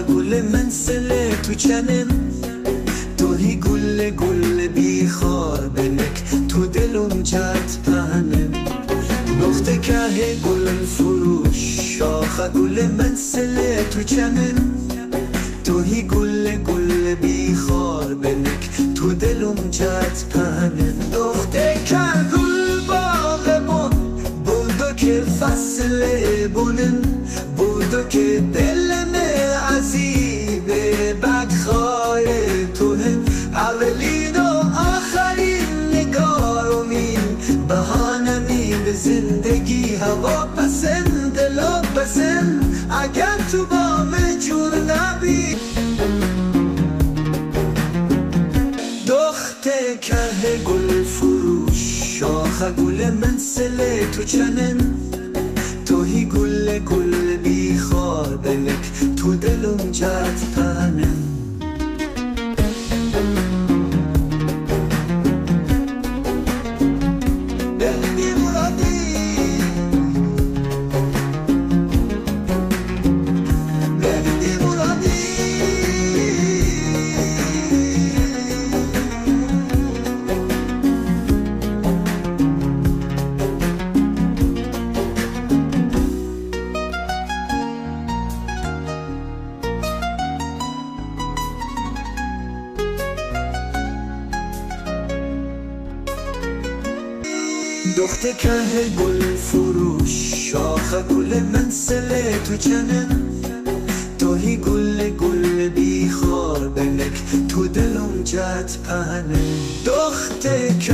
گل منسله تو چنم، توهی گل بی خار بنک تو دلم جت پهنم. نقطه که گل فروش شاخ گل منسله تو چنم، توهی گل بی خار بنک تو دلم جت پهنم. نقطه که گل باغمون بودو که فصل بونم، بودو که دلم عزیبه بدخواه تو هم. اولین و آخرین نگاهمین بهانمی به زندگی، هوا پسند دلا پسند اگر تو با من جور نبی. دختر که گل فروش شاخ گل منسله تو چنم، توهی گل بی خار بنک تو دلم جت پهنم. دختر که گل فروش شاخ گل منسله تو چنم، توهی گل بی خار بنک تو دلم جت پهنم. دختر که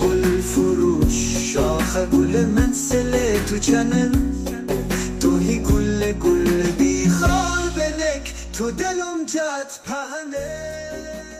گل فروش شاخ گل منسله تو چنم، توهی گل بی خار بنک تو دلم جت پهنم.